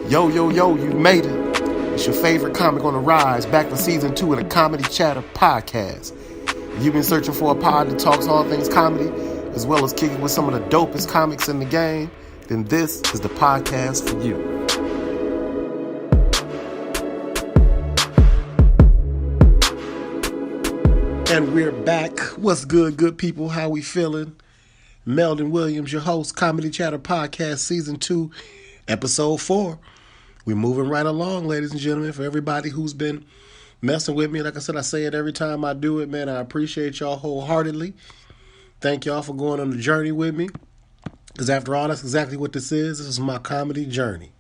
Yo, yo, yo, you made it. It's your favorite comic on the rise, back for season 2 of the Comedy Chatter Podcast. If you've been searching for a pod that talks all things comedy, as well as kicking with some of the dopest comics in the game, then this is the podcast for you. And we're back. What's good people? How we feeling? Meldon Williams, your host, Comedy Chatter Podcast, Season 2, Episode 4. We're moving right along, ladies and gentlemen. For everybody who's been messing with me, like I said, I say it every time I do it, man. I appreciate y'all wholeheartedly. Thank y'all for going on the journey with me. Because after all, that's exactly what this is. This is my comedy journey.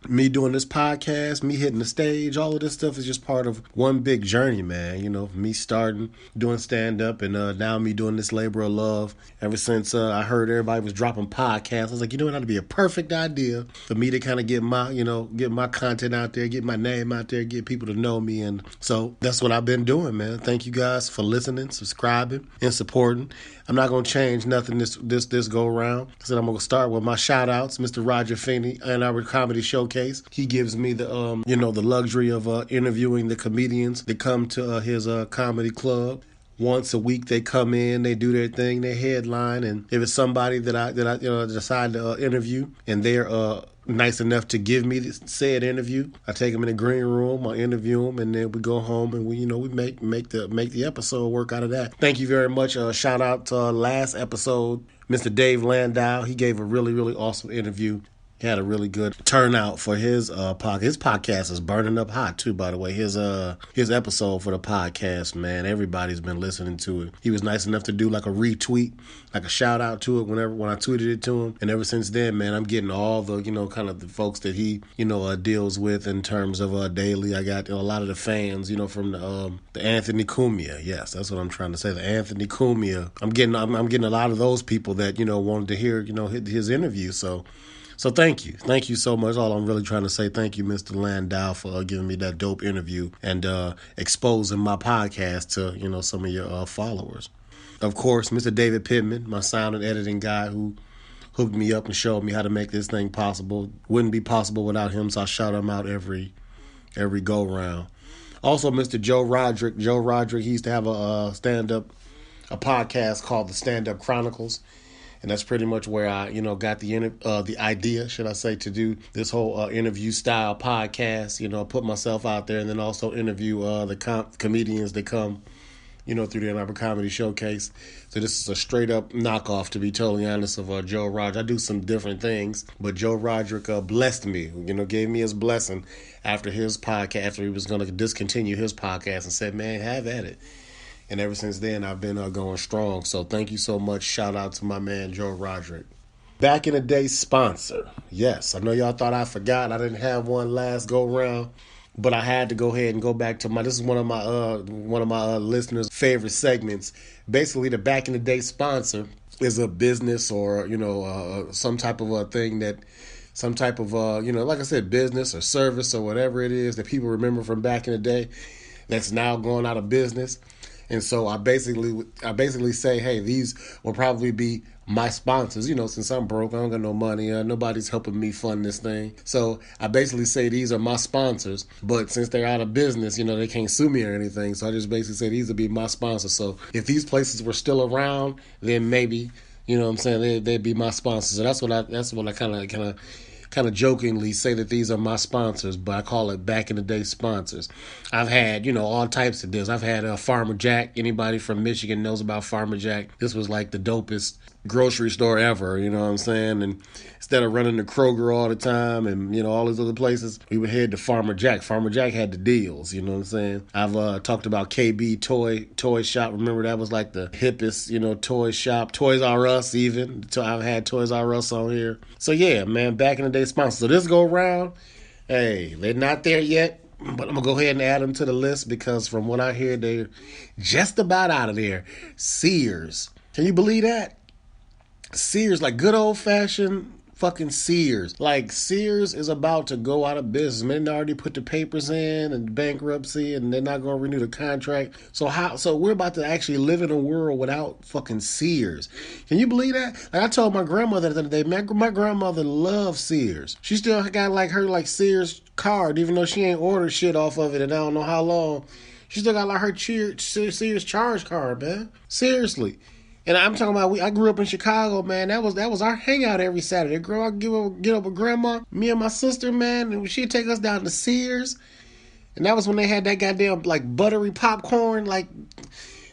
Me doing this podcast, me hitting the stage, all of this stuff is just part of one big journey, man. You know, me starting doing stand-up and now me doing this labor of love. Ever since I heard everybody was dropping podcasts, I was like, you know what, that'd be a perfect idea for me to kind of get my content out there, get my name out there, get people to know me. And so that's what I've been doing, man. Thank you guys for listening, subscribing, and supporting. I'm not going to change nothing this go around. I said I'm going to start with my shout outs, Mr. Roger Feeney and our comedy showcase. He gives me the the luxury of interviewing the comedians that come to his comedy club. Once a week they come in, they do their thing, they headline, and if it's somebody that I decide to interview and they're nice enough to give me this said interview, I take them in the green room, I interview them, and then we go home and we make the episode work out of that. Thank you very much. Shout out to last episode, Mr. Dave Landau. He gave a really, really awesome interview. He had a really good turnout for his podcast. His podcast is burning up hot too, by the way. His episode for the podcast, man, everybody's been listening to it. He was nice enough to do like a retweet, like a shout out to it when I tweeted it to him. And ever since then, man, I'm getting all the kind of the folks that he deals with in terms of daily. I got a lot of the fans, from the Anthony Cumia. Yes, that's what I'm trying to say. The Anthony Cumia. I'm getting a lot of those people that wanted to hear his interview. So thank you. Thank you so much. All I'm really trying to say, thank you, Mr. Landau, for giving me that dope interview and exposing my podcast to, some of your followers. Of course, Mr. David Pittman, my sound and editing guy who hooked me up and showed me how to make this thing possible. Wouldn't be possible without him, so I shout him out every go-round. Also, Mr. Joe Roderick. Joe Roderick, he used to have a podcast called The Stand-Up Chronicles. And that's pretty much where I, got the idea, should I say, to do this whole interview style podcast. Put myself out there and then also interview the comedians that come, through the Ann Arbor Comedy Showcase. So this is a straight up knockoff, to be totally honest, of Joe Roderick. I do some different things, but Joe Roderick blessed me, gave me his blessing after his podcast, after he was going to discontinue his podcast, and said, man, have at it. And ever since then, I've been going strong. So thank you so much. Shout out to my man, Joe Roderick. Back in the day sponsor. Yes, I know y'all thought I forgot. I didn't have one last go round, but I had to go ahead and go back to this is one of my listeners' favorite segments. Basically, the back in the day sponsor is a business or, some type of a thing that, some type of, like I said, business or service or whatever it is that people remember from back in the day that's now going out of business. And so I basically say, hey, these will probably be my sponsors. Since I'm broke, I don't got no money. Nobody's helping me fund this thing. So I basically say these are my sponsors. But since they're out of business, they can't sue me or anything. So I just basically say these will be my sponsors. So if these places were still around, then maybe, they'd be my sponsors. So that's what I kind of jokingly say that these are my sponsors, but I call it back in the day sponsors. I've had, all types of deals. I've had Farmer Jack. Anybody from Michigan knows about Farmer Jack. This was like the dopest grocery store ever, you know what I'm saying? And instead of running to Kroger all the time and, all these other places, we would head to Farmer Jack. Farmer Jack had the deals, you know what I'm saying? I've talked about KB Toy Shop. Remember, that was like the hippest, toy shop. Toys R Us even. I've had Toys R Us on here. So yeah, man, back in the day sponsors. So this go round, hey, they're not there yet. But I'm going to go ahead and add them to the list because from what I hear, they're just about out of there. Sears. Can you believe that? Sears, like good old-fashioned fucking Sears. Like, Sears is about to go out of business. Man, they already put the papers in and bankruptcy, and they're not going to renew the contract. So we're about to actually live in a world without fucking Sears. Can you believe that? Like, I told my grandmother the other day, my grandmother loves Sears. She still got like her like Sears card, even though she ain't ordered shit off of it and I don't know how long. She still got like her Sears charge card, man. Seriously. And I'm talking about, I grew up in Chicago, man. That was our hangout every Saturday. Girl, I'd get up with grandma, me and my sister, man, and she'd take us down to Sears. And that was when they had that goddamn, like, buttery popcorn, like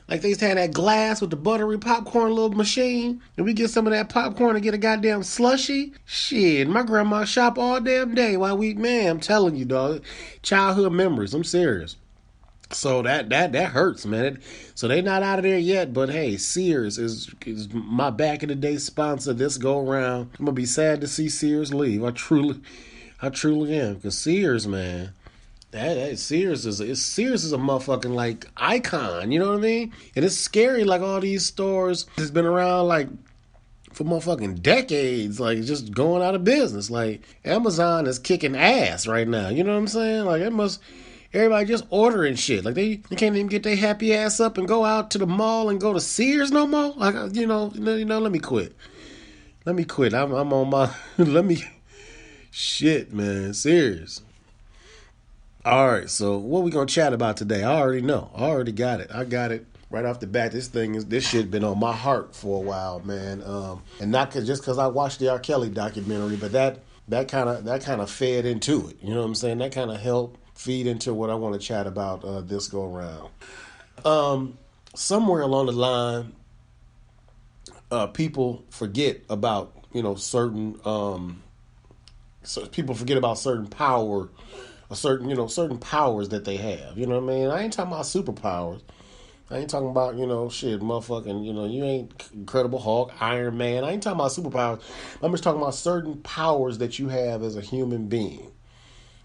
they used to have that glass with the buttery popcorn little machine. And we get some of that popcorn and get a goddamn slushy. Shit, my grandma shop all damn day while man, I'm telling you, dog. Childhood memories, I'm serious. So that hurts, man. So they not out of there yet, but hey, Sears is my back in the day sponsor this go around. I'm gonna be sad to see Sears leave. I truly am, because Sears, man, Sears is a motherfucking like icon. You know what I mean? And it's scary, like all these stores that's been around like for motherfucking decades, like just going out of business. Like Amazon is kicking ass right now. You know what I'm saying? Like everybody just ordering shit. Like they can't even get their happy ass up and go out to the mall and go to Sears no more. Like let me quit. I'm on my shit, man. Serious. All right, so what we gonna chat about today? I already know. I already got it. I got it right off the bat. This shit been on my heart for a while, man. And not just because I watched the R. Kelly documentary, but that kind of fed into it. You know what I'm saying? That kind of helped feed into what I want to chat about this go around. Somewhere along the line, people forget about certain people forget about certain power, or certain powers that they have. You know what I mean? I ain't talking about superpowers. I ain't talking about motherfucking you ain't Incredible Hulk, Iron Man. I ain't talking about superpowers. I'm just talking about certain powers that you have as a human being.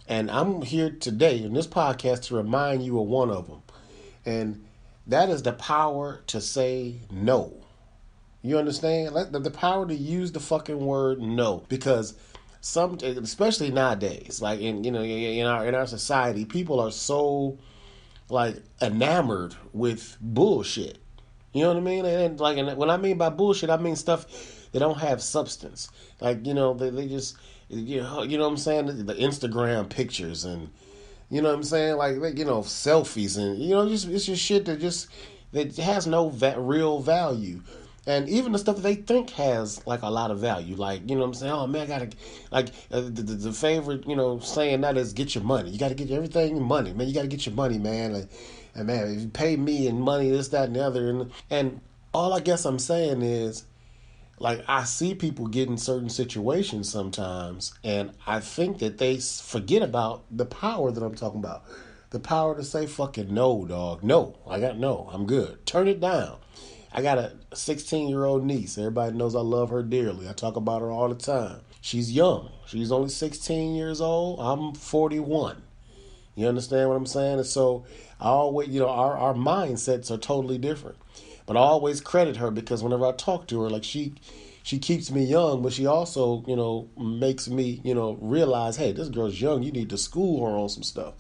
And I'm here today in this podcast to remind you of one of them. And that is the power to say no. You understand? The power to use the fucking word no. Because especially nowadays, like in our society, people are so like enamored with bullshit. You know what I mean? And when I mean by bullshit, I mean stuff that don't have substance. Like, they just, you know what I'm saying? The Instagram pictures and, you know what I'm saying? Like, selfies and, it's just shit that has no real value. And even the stuff that they think has, like, a lot of value. Like, you know what I'm saying? Oh, man, I got to, like, the favorite, saying that is get your money. You got to get everything in money. Man, you got to get your money, man. Like, and, man, if you pay me in money, this, that, and the other. And all I guess I'm saying is, like, I see people get in certain situations sometimes, and I think that they forget about the power that I'm talking about. The power to say fucking no, dog. No. I'm good. Turn it down. I got a 16-year-old niece. Everybody knows I love her dearly. I talk about her all the time. She's young. She's only 16 years old. I'm 41. You understand what I'm saying? And so I always, our mindsets are totally different. But I always credit her because whenever I talk to her, like she keeps me young, but she also, makes me, realize, hey, this girl's young. You need to school her on some stuff.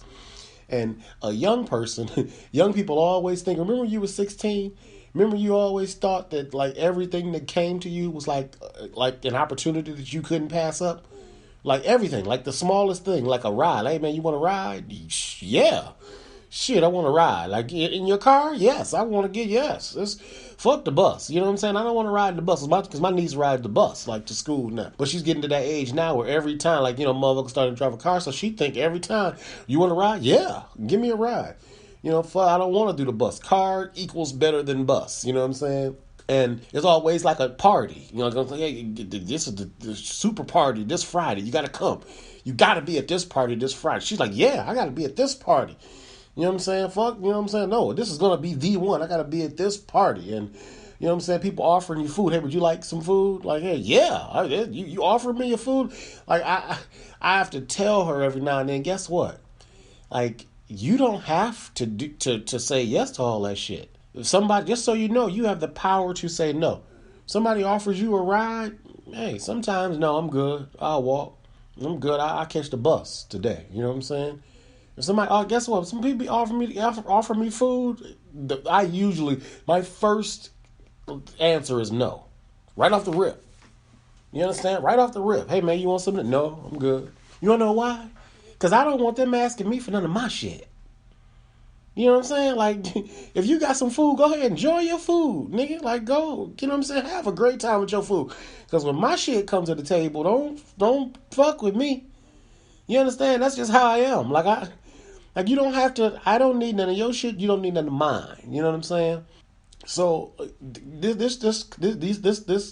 And a young person, young people always think, remember when you were 16? Remember you always thought that like everything that came to you was like an opportunity that you couldn't pass up? Like everything, like the smallest thing, like a ride. Hey man, you want to ride? Yeah. Shit, I want to ride. Like in your car? Yes, I want to get yes. Fuck the bus. You know what I'm saying? I don't want to ride the bus because my niece rides the bus like to school now. But she's getting to that age now where every time, like, motherfuckers starting to drive a car, so she think every time, you want to ride? Yeah, give me a ride. I don't want to do the bus. Car equals better than bus. You know what I'm saying? And it's always like a party. Hey, this is the super party this Friday. You got to come. You got to be at this party this Friday. She's like, yeah, I got to be at this party. You know what I'm saying? Fuck, you know what I'm saying? No, this is going to be the one. I got to be at this party. And, you know what I'm saying? People offering you food. Hey, would you like some food? Like, hey, yeah. You offer me your food? Like, I have to tell her every now and then, guess what? Like, you don't have to say yes to all that shit. If somebody, just so you know, you have the power to say no. Somebody offers you a ride, hey, sometimes, no, I'm good. I'll walk. I'm good. I catch the bus today. You know what I'm saying? If somebody, guess what? Some people offer me food. I usually, my first answer is no. Right off the rip. You understand? Right off the rip. Hey, man, you want something? No, I'm good. You want to know why? Because I don't want them asking me for none of my shit. You know what I'm saying? Like, if you got some food, go ahead, enjoy your food, nigga. Like, go, you know what I'm saying? Have a great time with your food. Because when my shit comes to the table, don't fuck with me. You understand? That's just how I am. Like you don't have to. I don't need none of your shit. You don't need none of mine. You know what I'm saying? So this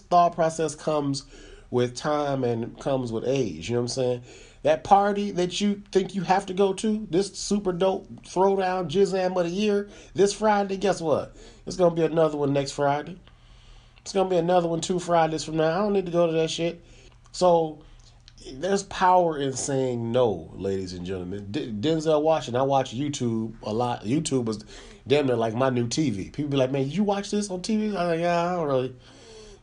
thought process comes with time and comes with age. You know what I'm saying? That party that you think you have to go to, this super dope throwdown jizzam of the year, this Friday, guess what? It's going to be another one next Friday. It's going to be another one 2 Fridays from now. I don't need to go to that shit. So there's power in saying no, ladies and gentlemen. Denzel Washington, I watch YouTube a lot. YouTube was damn near like my new TV. People be like, man, did you watch this on TV? I'm like, yeah, I don't really. You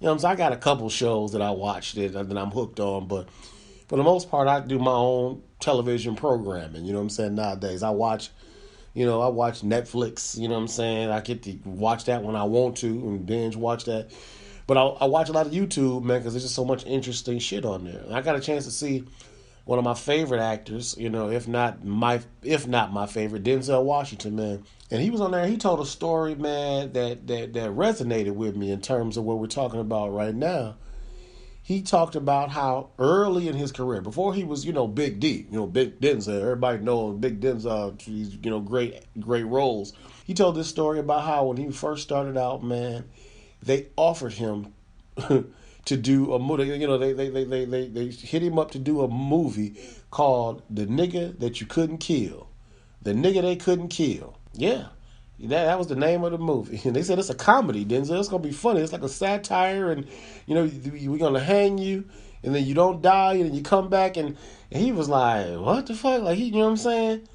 know what I'm saying? I got a couple shows that I watched that I'm hooked on, but for the most part, I do my own television programming. You know what I'm saying? Nowadays, I watch Netflix. You know what I'm saying? I get to watch that when I want to and binge watch that. But I watch a lot of YouTube, man, because there's just so much interesting shit on there. And I got a chance to see one of my favorite actors, you know, if not my favorite, Denzel Washington, man. And he was on there. He told a story, man, that resonated with me in terms of what we're talking about right now. He talked about how early in his career, before he was, Big D, Big Denzel, everybody knows Big Denzel, he's, great roles. He told this story about how when he first started out, man, they offered him to do a movie. They hit him up to do a movie called The Nigga That You Couldn't Kill. The Nigga They Couldn't Kill. Yeah. That was the name of the movie. And they said it's a comedy, Denzel. It's going to be funny. It's like a satire, and, we're going to hang you, and then you don't die, and then you come back. And he was like, what the fuck? Like, you know what I'm saying?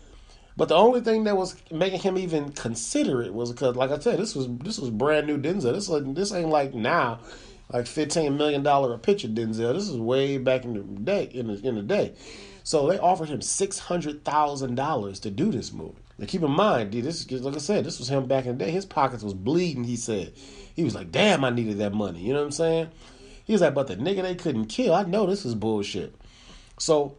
But the only thing that was making him even consider it was because, like I said, this was brand new Denzel. This ain't like now, like $15 million a picture Denzel. This is way back in the day. In the day, so they offered him $600,000 to do this movie. Now keep in mind, dude, this is, like I said, this was him back in the day. His pockets was bleeding. He said, he was like, "Damn, I needed that money." You know what I'm saying? He was like, "But the nigga they couldn't kill. I know this is bullshit." So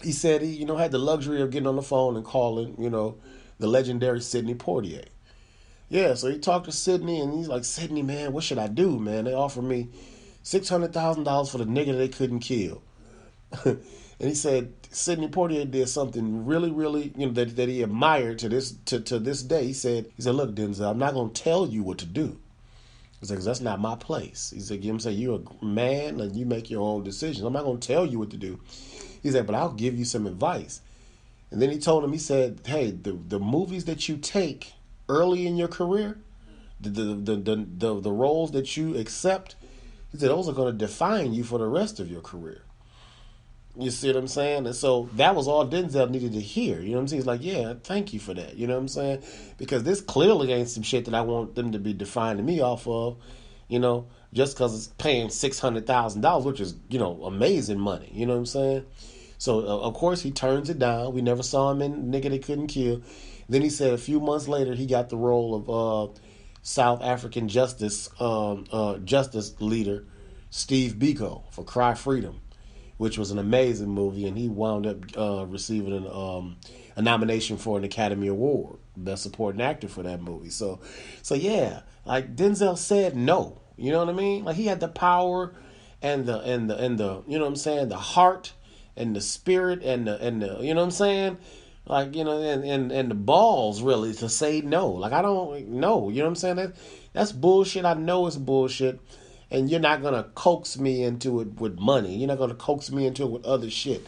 he said he, had the luxury of getting on the phone and calling, the legendary Sidney Poitier. Yeah, so he talked to Sidney, and he's like, "Sidney, man, what should I do, man? They offered me $600,000 for the nigga they couldn't kill." And he said Sidney Poitier did something really, really, that he admired to this day. He said, "Look, Denzel, I'm not gonna tell you what to do." He said, "'Cause that's not my place." He said, "You're a man and you make your own decisions. I'm not gonna tell you what to do." He said, "But I'll give you some advice." And then he told him, he said, "Hey, the movies that you take early in your career, the roles that you accept," he said, "those are going to define you for the rest of your career." You see what I'm saying? And so that was all Denzel needed to hear. You know what I'm saying? He's like, "Yeah, thank you for that." You know what I'm saying? Because this clearly ain't some shit that I want them to be defining me off of, just because it's paying $600,000, which is, amazing money. You know what I'm saying? So, of course, he turns it down. We never saw him in Nigga They Couldn't Kill. Then he said a few months later he got the role of South African justice leader Steve Biko for Cry Freedom, which was an amazing movie, and he wound up receiving a nomination for an Academy Award, Best Supporting Actor for that movie. So yeah, like Denzel said no. You know what I mean? Like he had the power and the you know what I'm saying, the heart and the spirit and the you know what I'm saying? Like, and the balls really to say no. Like I don't know, you know what I'm saying? That's bullshit. I know it's bullshit. And you're not going to coax me into it with money. You're not going to coax me into it with other shit.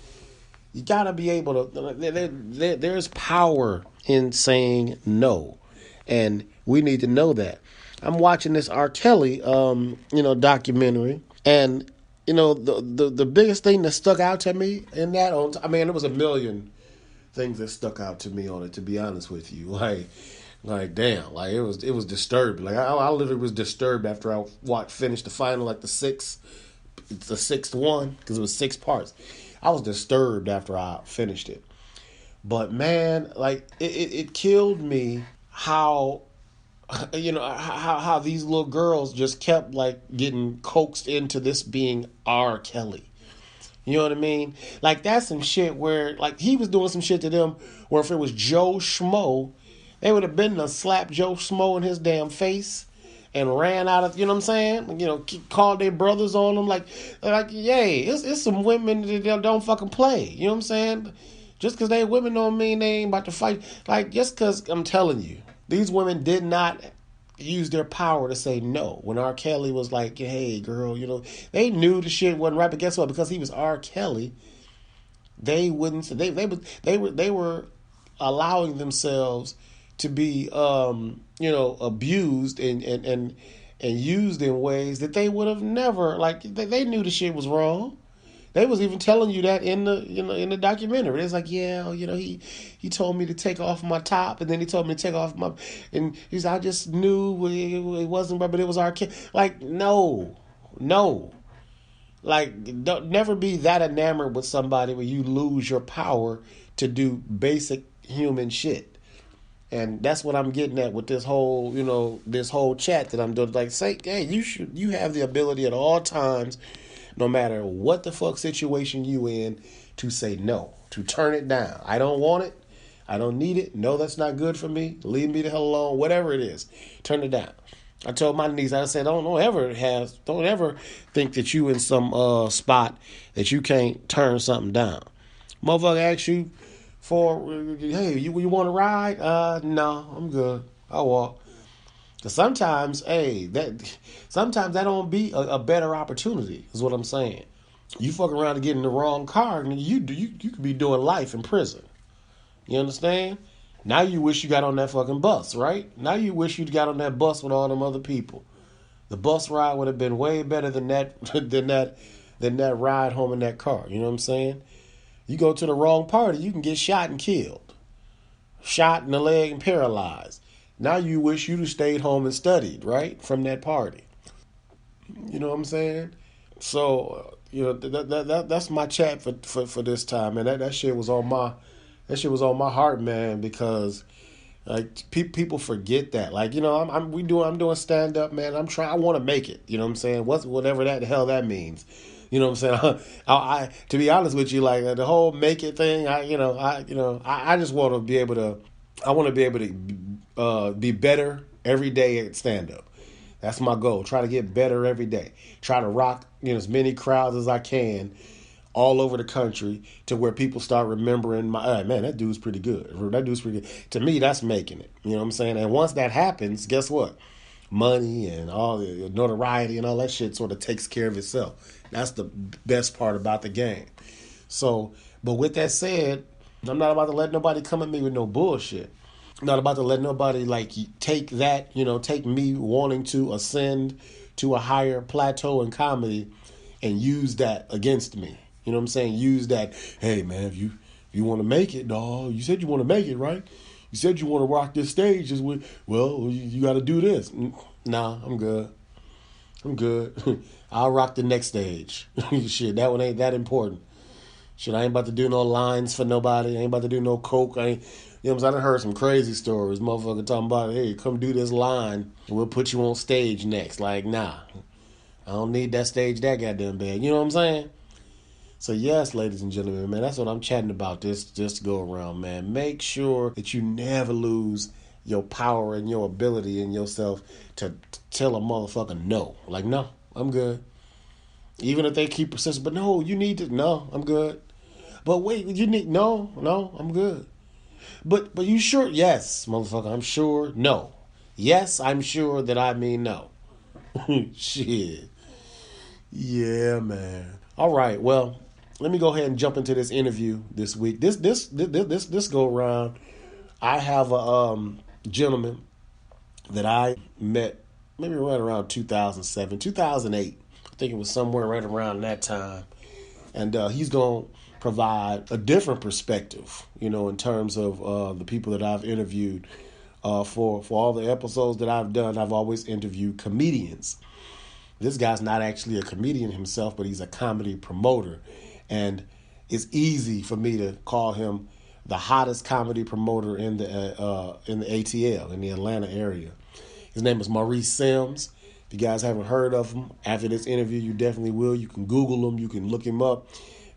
You got to be able to... There's power in saying no. And we need to know that. I'm watching this R. Kelly, documentary. And, the biggest thing that stuck out to me in that... there was a million things that stuck out to me on it, to be honest with you. Like, Like damn, like it was disturbing. Like I literally was disturbed after I finished the final, like the sixth one, because it was 6 parts. I was disturbed after I finished it. But man, like it killed me how how these little girls just kept like getting coaxed into this being R. Kelly. You know what I mean? Like that's some shit where like he was doing some shit to them where if it was Joe Schmo, they would have been to slap Joe Schmo in his damn face and ran out of, you know what I'm saying? Called their brothers on them like yay, it's some women that don't fucking play. You know what I'm saying? Just because they women don't mean they ain't about to fight. Like just because I'm telling you, these women did not use their power to say no. When R. Kelly was like, hey girl, they knew the shit wasn't right, but guess what? Because he was R. Kelly, they wouldn't. They were allowing themselves to be abused and used in ways that they would have never, like they knew the shit was wrong. They was even telling you that in the documentary. It's like, yeah, he told me to take off my top, and then he told me to take off my, and he's I just knew it wasn't right, but it was our kid. Like no, like don't never be that enamored with somebody where you lose your power to do basic human shit. And that's what I'm getting at with this whole chat that I'm doing. Like, say, hey, you have the ability at all times, no matter what the fuck situation you in, to say no, to turn it down. I don't want it. I don't need it. No, that's not good for me. Leave me the hell alone. Whatever it is, turn it down. I told my niece, I said, don't ever think that you in some spot that you can't turn something down. Motherfucker asks you for, hey, you want to ride? No, I'm good. I'll walk. Sometimes, sometimes that don't be a better opportunity, is what I'm saying. You fuck around and get in the wrong car, and you could be doing life in prison. You understand? Now you wish you got on that fucking bus, right? Now you wish you'd got on that bus with all them other people. The bus ride would have been way better than that than that ride home in that car. You know what I'm saying? You go to the wrong party, you can get shot and killed, shot in the leg and paralyzed. Now you wish you'd have stayed home and studied, right, from that party. You know what I'm saying? So that's my chat for this time, man. That shit was on my heart, man, because like people forget that. Like I'm doing stand up, man. I want to make it. You know what I'm saying? Whatever that the hell that means. You know what I'm saying? I to be honest with you, like the whole make it thing. I just want to be able to. I want to be able to be better every day at stand up. That's my goal. Try to get better every day. Try to rock as many crowds as I can all over the country to where people start remembering man, that dude's pretty good. That dude's pretty good. To me, that's making it. You know what I'm saying? And once that happens, guess what? Money and all the notoriety and all that shit sort of takes care of itself. That's the best part about the game. So, but with that said, I'm not about to let nobody come at me with no bullshit. I'm not about to let nobody like take that, take me wanting to ascend to a higher plateau in comedy and use that against me. You know what I'm saying? Use that, hey man, if you want to make it, dog, you said you want to make it, right? You said you want to rock this stage. You got to do this. Nah, I'm good. I'll rock the next stage. Shit, that one ain't that important. Shit, I ain't about to do no lines for nobody. I ain't about to do no coke. I done heard some crazy stories. Motherfucker talking about, hey, come do this line. We'll put you on stage next. Like, nah. I don't need that stage that goddamn bad. You know what I'm saying? So yes, ladies and gentlemen, man, that's what I'm chatting about this go around, man. Make sure that you never lose your power and your ability in yourself to tell a motherfucker no. Like, no, I'm good. Even if they keep persisting, but no, you need to, no, I'm good. But wait, you need, no, I'm good. But you sure? Yes, motherfucker, I'm sure. No. Yes, I'm sure that I mean no. Shit. Yeah, man. All right, well, let me go ahead and jump into this interview this week. This go around, I have a gentleman that I met maybe right around 2007, 2008. I think it was somewhere right around that time. And he's going to provide a different perspective, in terms of the people that I've interviewed For all the episodes that I've done, I've always interviewed comedians. This guy's not actually a comedian himself, but he's a comedy promoter. And it's easy for me to call him the hottest comedy promoter in the ATL, in the Atlanta area. His name is Maurice Sims. If you guys haven't heard of him, after this interview, you definitely will. You can Google him. You can look him up.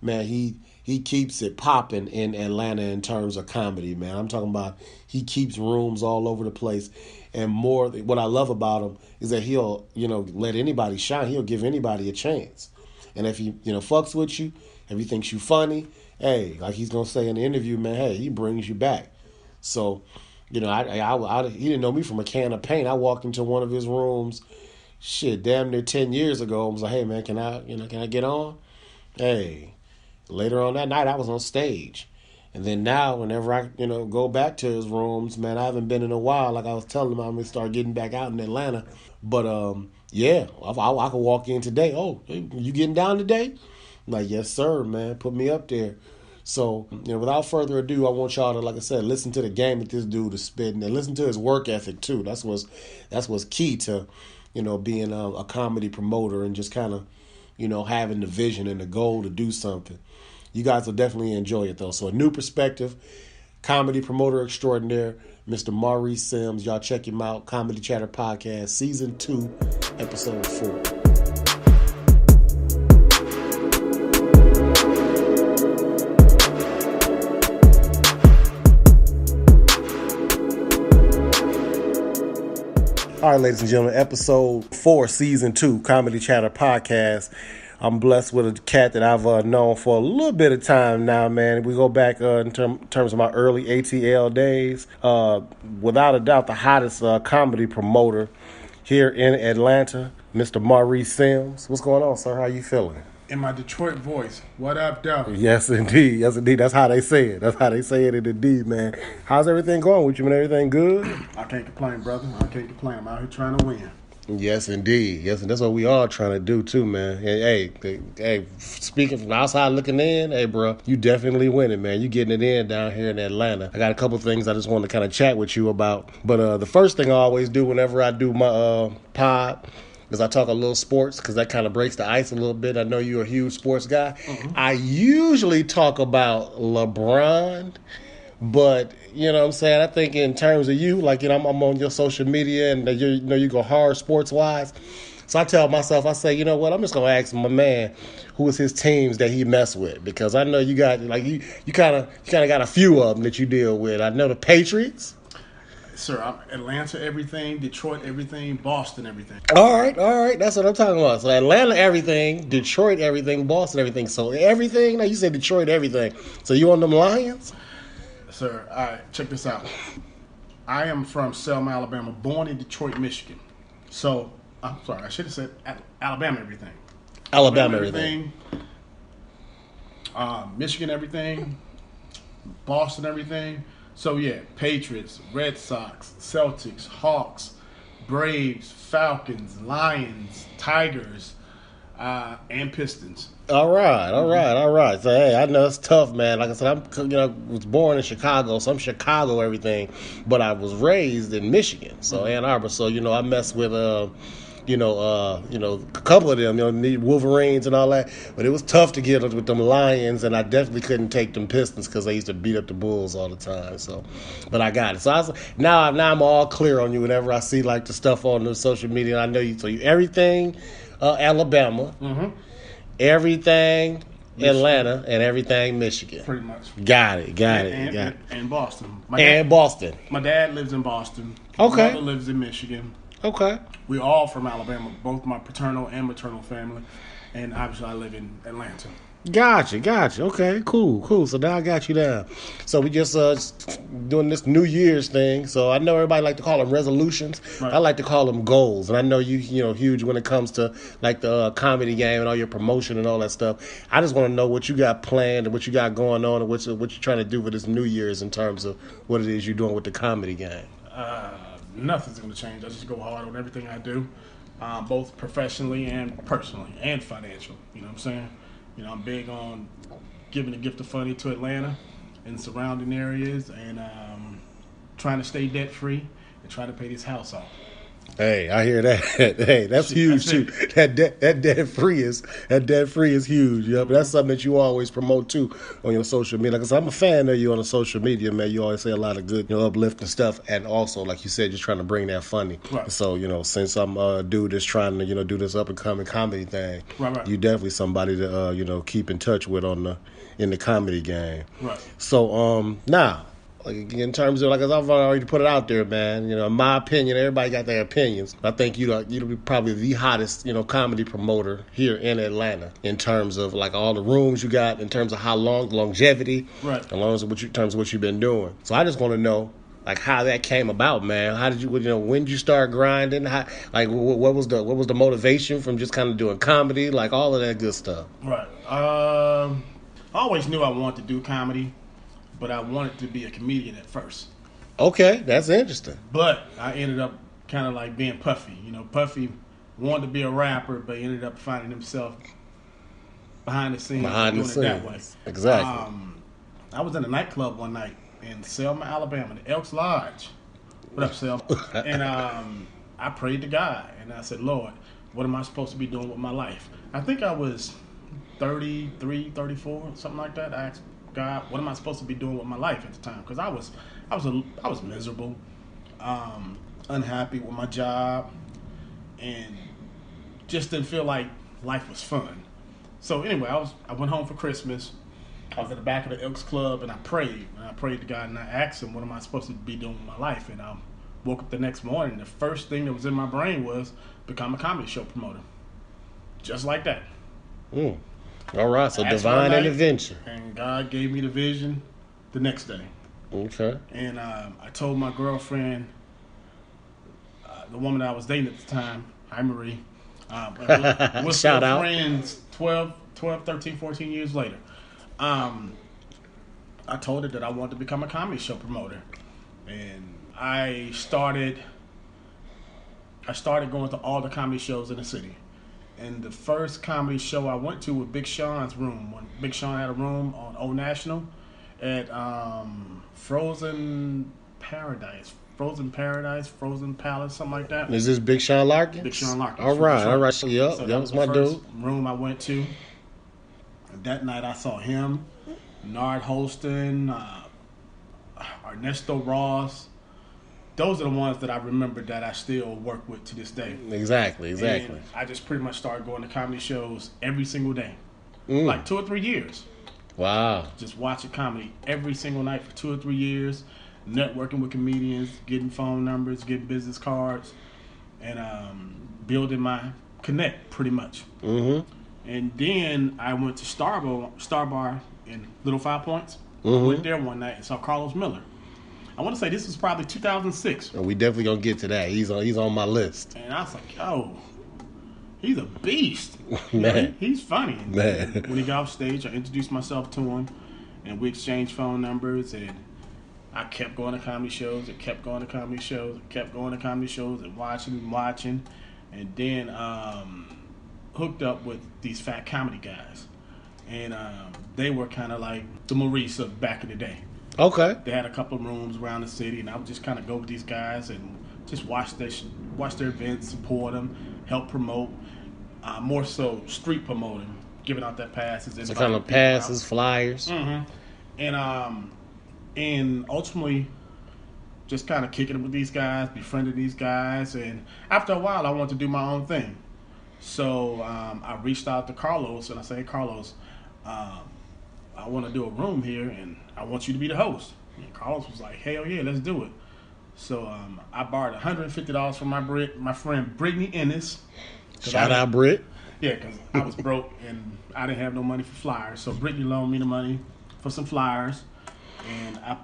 Man, he keeps it popping in Atlanta in terms of comedy, man. I'm talking about he keeps rooms all over the place. And more, what I love about him is that he'll, let anybody shine. He'll give anybody a chance. And if he, fucks with you, if he thinks you funny, hey, like he's going to say in the interview, man, hey, he brings you back. So, he didn't know me from a can of paint. I walked into one of his rooms, damn near 10 years ago. I was like, hey, man, can I get on? Hey, later on that night, I was on stage. And then now, whenever I, go back to his rooms, man, I haven't been in a while. Like I was telling him, I'm going to start getting back out in Atlanta. But, I could walk in today. Oh, you getting down today? I'm like, yes, sir, man. Put me up there. So, without further ado, I want y'all to, like I said, listen to the game that this dude is spitting and listen to his work ethic, too. That's what's key to, being a comedy promoter and just kind of, having the vision and the goal to do something. You guys will definitely enjoy it, though. So, a new perspective, comedy promoter extraordinaire, Mr. Maurice Sims. Y'all check him out. Comedy Chatter Podcast, Season 2, Episode 4. All right, ladies and gentlemen, Episode 4, Season 2, Comedy Chatter Podcast. I'm blessed with a cat that I've known for a little bit of time now, man. We go back in terms of my early ATL days. Without a doubt, the hottest comedy promoter here in Atlanta, Mr. Maurice Sims. What's going on, sir? How you feeling? In my Detroit voice, what up, though? Yes, indeed. Yes, indeed. That's how they say it. That's how they say it in the D, man. How's everything going with you, man? Everything good? I can't complain, brother. I can't complain. I'm out here trying to win. Yes, indeed. Yes, and that's what we all trying to do, too, man. Hey, speaking from outside looking in, hey, bro, you definitely winning, man. You getting it in down here in Atlanta. I got a couple things I just want to kind of chat with you about. But the first thing I always do whenever I do my pod is I talk a little sports because that kind of breaks the ice a little bit. I know you're a huge sports guy. Mm-hmm. I usually talk about LeBron, but you know what I'm saying? I think in terms of you, like, I'm on your social media and you go hard sports-wise. So I tell myself, I say, you know what? I'm just going to ask my man who is his teams that he mess with because I know you got, like, you kind of got a few of them that you deal with. I know the Patriots. Sir, I'm Atlanta everything, Detroit everything, Boston everything. All right. That's what I'm talking about. So Atlanta everything, Detroit everything, Boston everything. So everything, now you said Detroit everything. So you on them Lions? Sir, all right, check this out. I am from Selma, Alabama, born in Detroit, Michigan. So, I'm sorry, I should have said Alabama everything. Alabama everything. Michigan everything, Boston everything. So, yeah, Patriots, Red Sox, Celtics, Hawks, Braves, Falcons, Lions, Tigers, and Pistons. All right. So, hey, I know it's tough, man. Like I said, I'm, was born in Chicago, so I'm Chicago everything. But I was raised in Michigan, so Ann Arbor. So, I mess with, a couple of them, the Wolverines and all that. But it was tough to get with them Lions, and I definitely couldn't take them Pistons because they used to beat up the Bulls all the time. So, but I got it. So now I'm all clear on you whenever I see like the stuff on the social media. I know you. So you everything, Alabama, everything Michigan. Atlanta, and everything Michigan. Pretty much. Got it. And Boston. Boston. My dad lives in Boston. Okay. My mother lives in Michigan. Okay. We're all from Alabama, both my paternal and maternal family, and obviously I live in Atlanta. Gotcha. Okay, cool. So now I got you down. So we just doing this New Year's thing. So I know everybody like to call them resolutions. Right. I like to call them goals. And I know you huge when it comes to like the comedy game and all your promotion and all that stuff. I just want to know what you got planned and what you got going on and what you're trying to do for this New Year's in terms of what it is you're doing with the comedy game. Nothing's going to change. I just go hard on everything I do, both professionally and personally and financial. You know what I'm saying? I'm big on giving the gift of funny to Atlanta and surrounding areas, and trying to stay debt free and trying to pay this house off. Hey, I hear that. Hey, that's huge too. That debt free is huge. Yep, that's something that you always promote too on your social media. Because I'm a fan of you on the social media, man. You always say a lot of good, uplifting stuff, and also, like you said, just trying to bring that funny. Right. So, since I'm a dude that's trying to, do this up and coming comedy thing, right. You definitely somebody to, keep in touch with in the comedy game. Right. So, now. Like in terms of, like, as I've already put it out there, man, in my opinion, everybody got their opinions. I think you'd be probably the hottest, comedy promoter here in Atlanta in terms of, like, all the rooms you got, in terms of how long, longevity, right, in terms of what you've been doing. So I just want to know, like, how that came about, man. How did you, when did you start grinding? How, like, what was the motivation from just kind of doing comedy, like all of that good stuff? Right. I always knew I wanted to do comedy, but I wanted to be a comedian at first. Okay, that's interesting. But I ended up kind of like being Puffy. Puffy wanted to be a rapper, but ended up finding himself behind the scenes doing it that way. Exactly. I was in a nightclub one night in Selma, Alabama, the Elks Lodge. What up, Selma? And I prayed to God, and I said, Lord, what am I supposed to be doing with my life? I think I was 33, 34, something like that. I asked God, what am I supposed to be doing with my life at the time? Because I was miserable, unhappy with my job, and just didn't feel like life was fun. So anyway, I went home for Christmas. I was at the back of the Elks Club, and I prayed to God, and I asked Him, what am I supposed to be doing with my life? And I woke up the next morning. The first thing that was in my brain was become a comedy show promoter, just like that. All right, so divine intervention. And God gave me the vision the next day. Okay. And I told my girlfriend, the woman that I was dating at the time, hi Marie, we're still friends 12, 13, 14 years later. I told her that I wanted to become a comedy show promoter. And I started going to all the comedy shows in the city. And the first comedy show I went to was Big Sean's room. When Big Sean had a room on Old National at Frozen Palace, something like that. Is this Big Sean Larkin? Big Sean Larkin. All right. Yep, so that was my dude. Room I went to. And that night I saw him, Nard Holston, Ernesto Ross. Those are the ones that I remember that I still work with to this day. Exactly. And I just pretty much started going to comedy shows every single day. Like 2 or 3 years. Wow. Just watching comedy every single night for 2 or 3 years, networking with comedians, getting phone numbers, getting business cards, and building my connect pretty much. Mm-hmm. And then I went to Star Bar in Little 5 Points. Mm-hmm. Went there one night and saw Carlos Miller. I want to say this was probably 2006. We definitely gonna get to that. He's on my list. And I was like, yo, he's a beast. Man. He's funny. Man. And when he got off stage, I introduced myself to him, and we exchanged phone numbers, and I kept going to comedy shows, and watching, and then hooked up with these fat comedy guys. And they were kind of like the Maurice of back in the day. Okay. They had a couple of rooms around the city, and I would just kind of go with these guys and just watch their events, support them, help promote. More so street promoting, giving out their passes. So kind of passes, flyers. Mm-hmm. And ultimately, just kind of kicking it with these guys, befriending these guys. And after a while, I wanted to do my own thing. So I reached out to Carlos, and I said, hey, Carlos, I want to do a room here, and I want you to be the host. And Carlos was like, hell yeah, let's do it. So I borrowed $150 from my friend Brittany Ennis. Shout out, Britt. Yeah, because I was broke, and I didn't have no money for flyers. So Brittany loaned me the money for some flyers, and I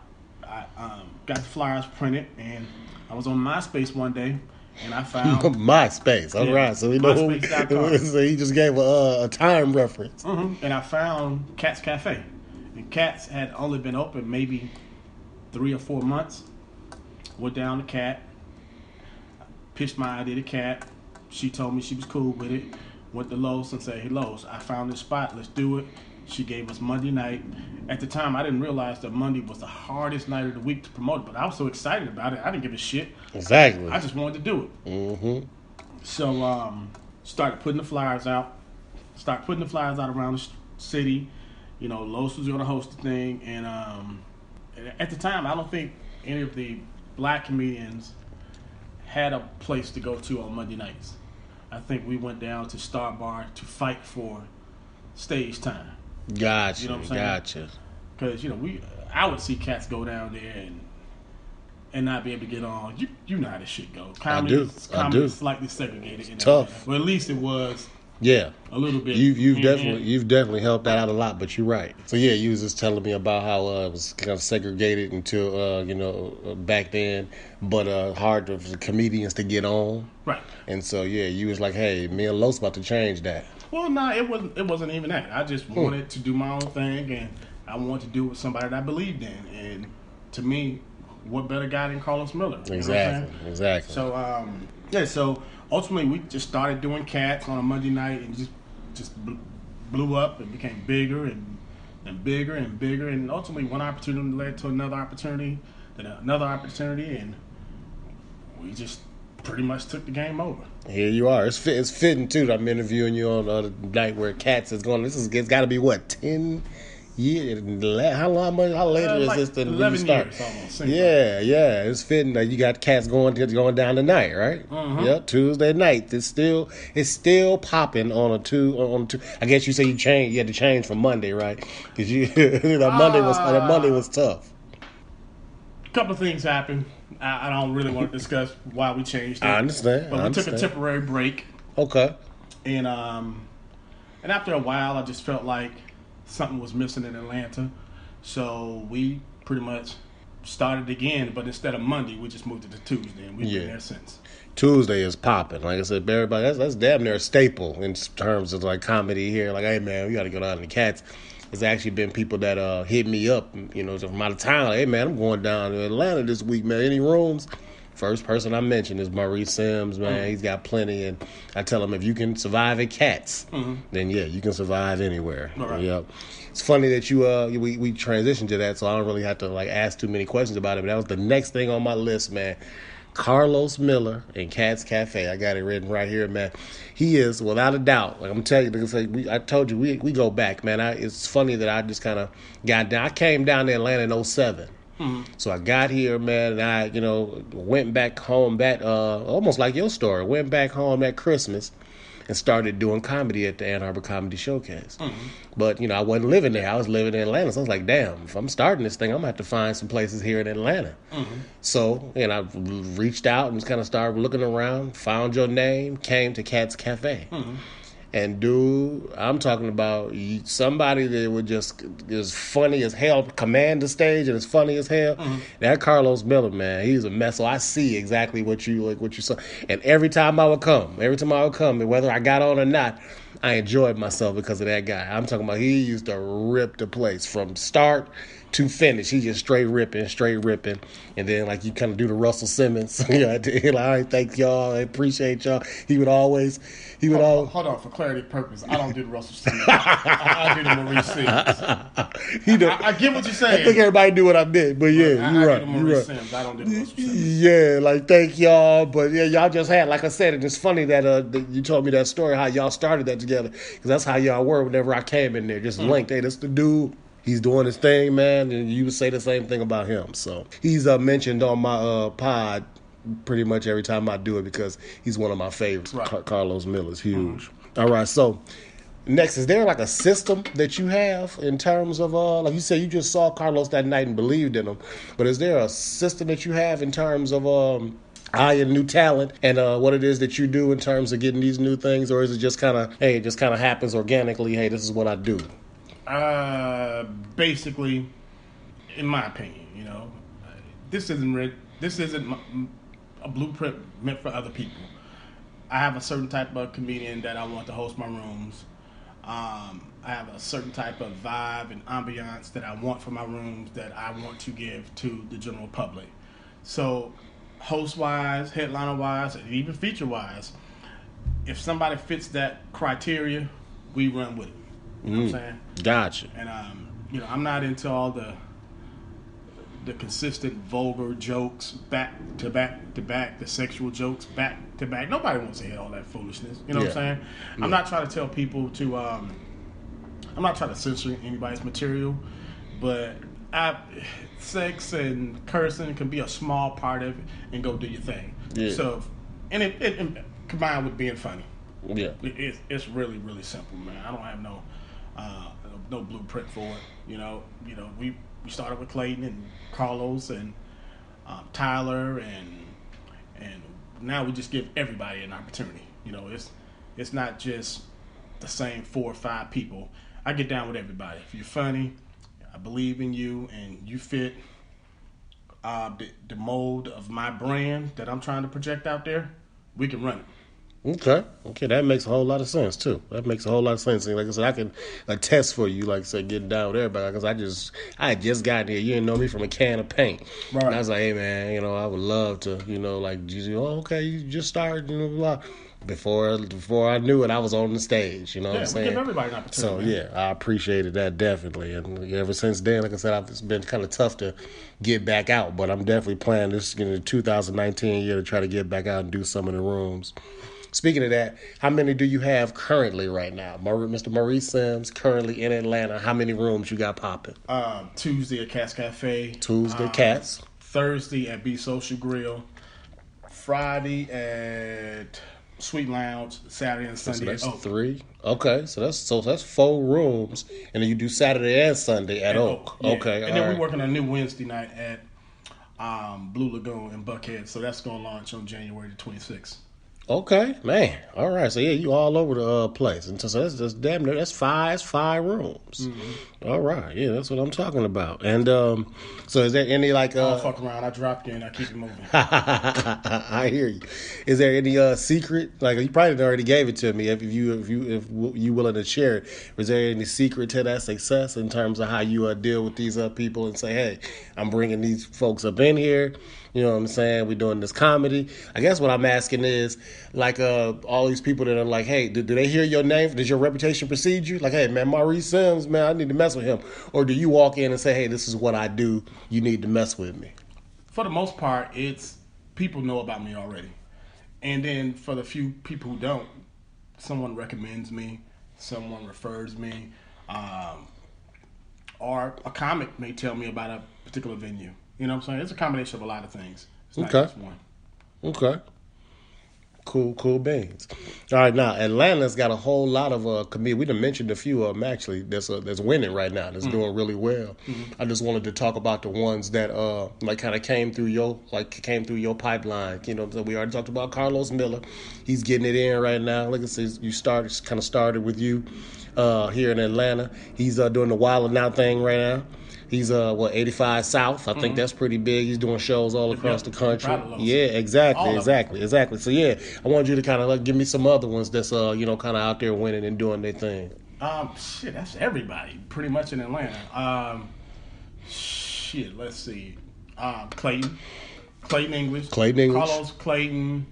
got the flyers printed, and I was on MySpace one day, and I found MySpace. All right, so we know. So he just gave a time reference. Mm-hmm. And I found Cat's Cafe, and Cat's had only been open maybe 3 or 4 months. Went down to Cat, pitched my idea to Cat. She told me she was cool with it. Went to Lowe's and said, "Hey Lowe's, I found this spot. Let's do it." She gave us Monday night. At the time, I didn't realize that Monday was the hardest night of the week to promote it, but I was so excited about it. I didn't give a shit. Exactly. I just wanted to do it. Mm-hmm. So, started putting the flyers out. Started putting the flyers out around the city. You know, Los was going to host the thing. And at the time, I don't think any of the black comedians had a place to go to on Monday nights. I think we went down to Star Bar to fight for stage time. Gotcha. You know what I'm saying? Gotcha. Because, you know, I would see cats go down there and not be able to get on. You know how this shit goes. Comedy is slightly segregated. In tough. Well, at least it was. Yeah, a little bit. You've definitely helped that out a lot, but you're right. So yeah, you was just telling me about how it was kind of segregated until back then, but hard for comedians to get on. Right. And so yeah, you was like, hey, me and Los about to change that. Well, no, it wasn't even that. I just wanted to do my own thing, and I wanted to do it with somebody that I believed in. And to me, what better guy than Carlos Miller? Exactly. So so ultimately we just started doing cats on a Monday night, and just blew up and became bigger and bigger and bigger, and ultimately one opportunity led to another opportunity, then another opportunity, and we just pretty much took the game over. Here you are. It's fitting too that I'm interviewing you on the night where Cats is going. It's got to be what, 10 years? How later is this than 11 you start? years almost. Yeah. It's fitting that you got Cats going down tonight, right? Mm-hmm. Yep, Tuesday night. It's still popping on a two. I guess you say you had to change from Monday, right? Because that Monday was tough. A couple of things happened. I don't really want to discuss why we changed it. I understand. But we took a temporary break. Okay. And after a while, I just felt like something was missing in Atlanta. So we pretty much started again, but instead of Monday, we just moved it to Tuesday, and we've been there since. Tuesday is popping. Like I said, everybody, that's damn near a staple in terms of like comedy here. Like, hey man, we got to go down to the Cats. There's actually been people that hit me up, from out of town. Like, hey man, I'm going down to Atlanta this week, man. Any rooms? First person I mentioned is Maurice Sims, man. Mm-hmm. He's got plenty, and I tell him if you can survive at Cats, then yeah, you can survive anywhere. Right. Yep. It's funny that we transitioned to that, so I don't really have to like ask too many questions about it. But that was the next thing on my list, man. Carlos Miller and Cats Cafe. I got it written right here, man. He is, without a doubt, like I'm telling you, I told you, we go back, man. It's funny that I just kind of got down. I came down to Atlanta in 2007. Mm-hmm. So I got here, man, and I, went back home, almost like your story, went back home at Christmas and started doing comedy at the Ann Arbor Comedy Showcase. Mm-hmm. But, I wasn't living there. I was living in Atlanta. So I was like, damn, if I'm starting this thing, I'm going to have to find some places here in Atlanta. Mm-hmm. So, I reached out and just kind of started looking around, found your name, came to Cats Cafe. Mm-hmm. And dude, I'm talking about somebody that would just is funny as hell, command the stage, and is funny as hell. Mm-hmm. That Carlos Miller, man, he's a mess. So I see exactly what you saw. And every time I would come, and whether I got on or not, I enjoyed myself because of that guy. I'm talking about he used to rip the place from start to finish. He just straight ripping. And then like you kind of do the Russell Simmons. I thank y'all. I appreciate y'all. Hold on, for clarity purpose, I don't do the Russell Simmons. I do the Maurice Sims. I get what you're saying. I think everybody knew what I meant, but yeah, you're right. I do the Maurice Sims. I don't do the Russell Sims. Yeah, like thank y'all, but yeah, y'all just had, like I said, and it's funny that you told me that story how y'all started that together, because that's how y'all were whenever I came in there, just linked. Hey, that's the dude. He's doing his thing, man, and you would say the same thing about him. So he's mentioned on my pod pretty much every time I do it because he's one of my favorites. Right. Carlos Miller's huge. Mm-hmm. All right, so next, is there like a system that you have in terms of, like you said, you just saw Carlos that night and believed in him, but is there a system that you have in terms of eyeing new talent and what it is that you do in terms of getting these new things, or is it just kind of, hey, it just kind of happens organically, hey, this is what I do? Basically, in my opinion, this isn't a blueprint meant for other people. I have a certain type of comedian that I want to host my rooms. I have a certain type of vibe and ambiance that I want for my rooms that I want to give to the general public. So, host-wise, headliner-wise, and even feature-wise, if somebody fits that criteria, we run with it. You know what I'm saying? Gotcha. And I'm not into all the consistent vulgar jokes back to back to back, the sexual jokes back to back. Nobody wants to hear all that foolishness. You know what I'm saying? I'm not trying to tell people to. I'm not trying to censor anybody's material, but sex and cursing can be a small part of it, and go do your thing. Yeah. So, and it combined with being funny. Yeah. It's really, really simple, man. I don't have no blueprint for it. We started with Clayton and Carlos and Tyler, and now we just give everybody an opportunity. It's not just the same 4 or 5 people. I get down with everybody. If you're funny, I believe in you, and you fit the mold of my brand that I'm trying to project out there, we can run it. Okay, that makes a whole lot of sense too. That makes a whole lot of sense. Like I said, I can attest for you, like I said, getting down with everybody. Because I had just gotten here. You didn't know me from a can of paint. Right. And I was like, hey man, I would love to, okay, you just started, blah. Before I knew it, I was on the stage. You know what I'm saying? We give everybody an opportunity. So I appreciated that definitely. And ever since then, like I said, it's been kind of tough to get back out. But I'm definitely planning this 2019 year to try to get back out and do some of the rooms. Speaking of that, how many do you have currently right now? Mr. Maurice Sims, currently in Atlanta. How many rooms you got popping? Tuesday at Cat's Cafe. Tuesday, Cats. Thursday at Be Social Grill. Friday at Sweet Lounge. Saturday and Sunday at Oak. 3. Okay, so that's 4 rooms. And then you do Saturday and Sunday at Oak. Yeah. Okay, and then we're working on a new Wednesday night at Blue Lagoon in Buckhead. So that's going to launch on January the 26th. Okay, man. All right. So you all over the place, and so that's damn near. That's 5 rooms. Mm-hmm. All right. Yeah, that's what I'm talking about. And so is there any I don't fuck around. I drop you and I keep it moving. I hear you. Is there any secret? Like you probably already gave it to me. If you willing to share it, is there any secret to that success in terms of how you deal with these people and say, hey, I'm bringing these folks up in here. You know what I'm saying? We're doing this comedy. I guess what I'm asking is, all these people that are like, hey, do they hear your name? Does your reputation precede you? Like, hey, man, Maurice Sims, man, I need to mess with him. Or do you walk in and say, hey, this is what I do. You need to mess with me? For the most part, it's people know about me already. And then for the few people who don't, someone recommends me, someone refers me, or a comic may tell me about a particular venue. You know what I'm saying? It's a combination of a lot of things. It's not just one. Okay. Cool beans. All right, now Atlanta's got a whole lot of comedians. We done mentioned a few of them actually. That's winning right now. That's doing really well. Mm-hmm. I just wanted to talk about the ones that kind of came through your pipeline. You know, we already talked about Carlos Miller. He's getting it in right now. Like I said, started with you here in Atlanta. He's doing the Wild 'N Out thing right now. He's 85 South. I think that's pretty big. He's doing shows all across the country. Yeah, exactly. So yeah, I want you to kind of give me some other ones that's kind of out there winning and doing their thing. That's everybody pretty much in Atlanta. Let's see. Clayton English, Carlos Clayton,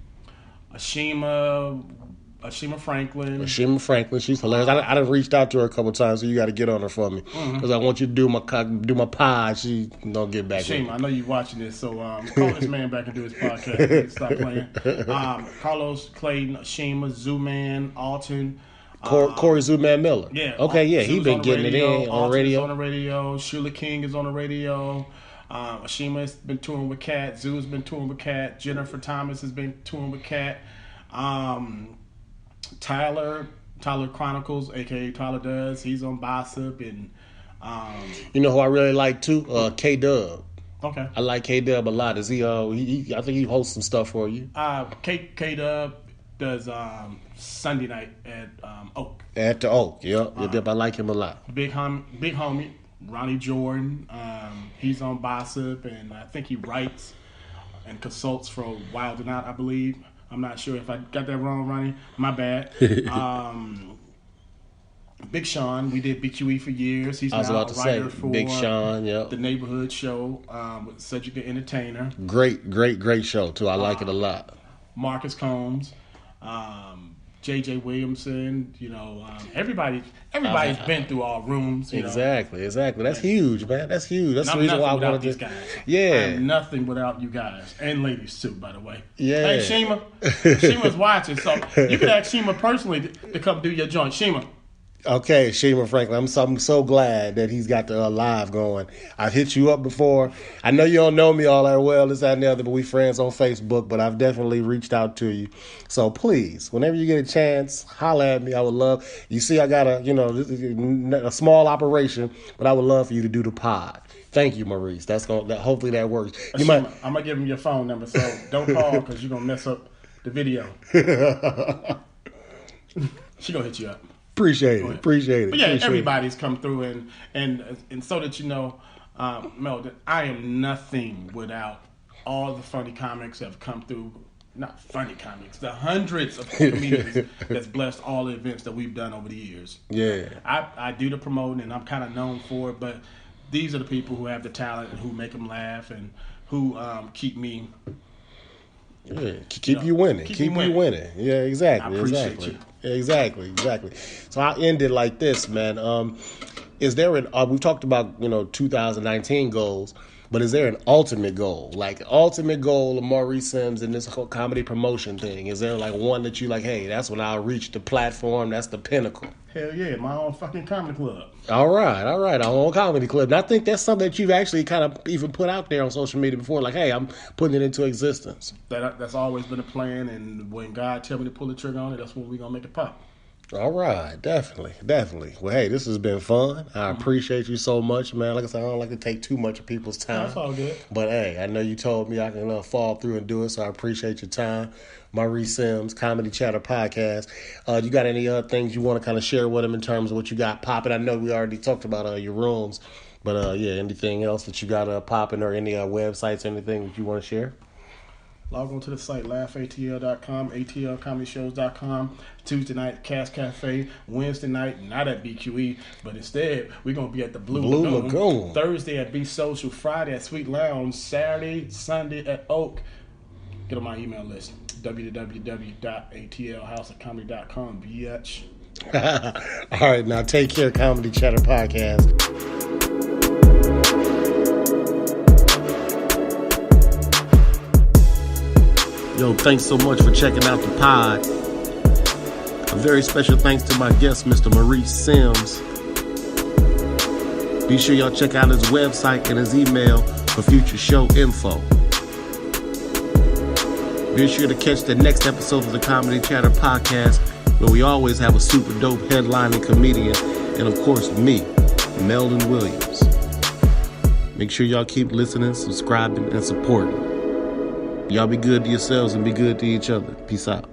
Ashima Franklin, she's hilarious. I done reached out to her a couple times, so you got to get on her for me because I want you to do my pod. She don't get back. Ashima, I know you watching this, so call this man back and do his podcast. Stop playing. Carlos Clayton, Ashima, Zooman, Alton, Corey Zooman Miller. Yeah. Okay. Yeah, he been getting it in on the radio. On the radio. Shula King is on the radio. Ashima's been touring with Cat. Zoo's been touring with Cat. Jennifer Thomas has been touring with Cat. Tyler Chronicles, aka Tyler Does. He's on Gossip and you know who I really like too? K-Dub. Okay. I like K-Dub a lot. Is he I think he hosts some stuff for you. K-Dub does Sunday night at Oak. At the Oak, yep. I like him a lot. Big homie, Ronnie Jordan. He's on Gossip and I think he writes and consults for Wild 'N Out, I believe. I'm not sure if I got that wrong, Ronnie. My bad. Big Sean, we did BQE for years. He's now a writer for Big Sean, yep. The Neighborhood Show with Cedric the Entertainer. Great show, too. I like it a lot. Marcus Combs. J.J. Williamson, everybody's been through our rooms. Exactly. That's huge, man. That's huge. That's the reason why I wanted these guys. Yeah. I'm nothing without you guys. And ladies, too, by the way. Yeah. Hey, Shima. Shima's watching, so you can ask Shima personally to come do your joint. Shima. Okay, Shima Franklin, I'm so glad that he's got the live going. I've hit you up before. I know you don't know me all that well, this, that, and the other, but we friends on Facebook, but I've definitely reached out to you. So please, whenever you get a chance, holla at me. I would love, you see I got a small operation, but I would love for you to do the pod. Thank you, Maurice. Hopefully that works. I'm going to give him your phone number, so don't call because you're going to mess up the video. She going to hit you up. Appreciate it. But yeah, everybody's come through, and so that Mel, that I am nothing without all the funny comics that have come through. Not funny comics, the hundreds of comedians that's blessed all the events that we've done over the years. Yeah, I do the promoting, and I'm kind of known for it, but these are the people who have the talent and who make them laugh and who keep me. Yeah, keep you winning. Keep you winning. Yeah, exactly. I appreciate you. Exactly. So I'll end it like this, man. Is there we've talked about 2019 goals, but is there an ultimate goal, like ultimate goal of Maurice Sims and this whole comedy promotion thing? Is there like one that you like? Hey, that's when I'll reach the platform. That's the pinnacle. Hell yeah, my own fucking comedy club. All right, our own comedy club. And I think that's something that you've actually kind of even put out there on social media before. Like, hey, I'm putting it into existence. That's always been a plan, and when God tell me to pull the trigger on it, that's when we're gonna make it pop. All right, definitely. Well, hey, this has been fun. I appreciate you so much, man. Like I said, I don't like to take too much of people's time. That's all good. But hey, I know you told me I can fall through and do it, so I appreciate your time. Maurice Sims, Comedy Chatter Podcast. You got any other things you want to kind of share with them in terms of what you got popping? I know we already talked about your rooms, but anything else that you got popping or any websites or anything that you want to share? Log on to the site, laughatl.com, atlcomedyshows.com. Tuesday night, Cast Cafe. Wednesday night, not at BQE, but instead, we're going to be at the Blue Lagoon. Thursday at Be Social. Friday at Sweet Lounge. Saturday, Sunday at Oak. Get on my email list, www.atlhouseofcomedy.com, bitch. All right, now take care, Comedy Chatter Podcast. Yo, thanks so much for checking out the pod. A very special thanks to my guest, Mr. Maurice Sims. Be sure y'all check out his website and his email for future show info. Be sure to catch the next episode of the Comedy Chatter Podcast, where we always have a super dope headlining comedian, and of course me, Meldon Williams. Make sure y'all keep listening, subscribing, and supporting. Y'all be good to yourselves and be good to each other. Peace out.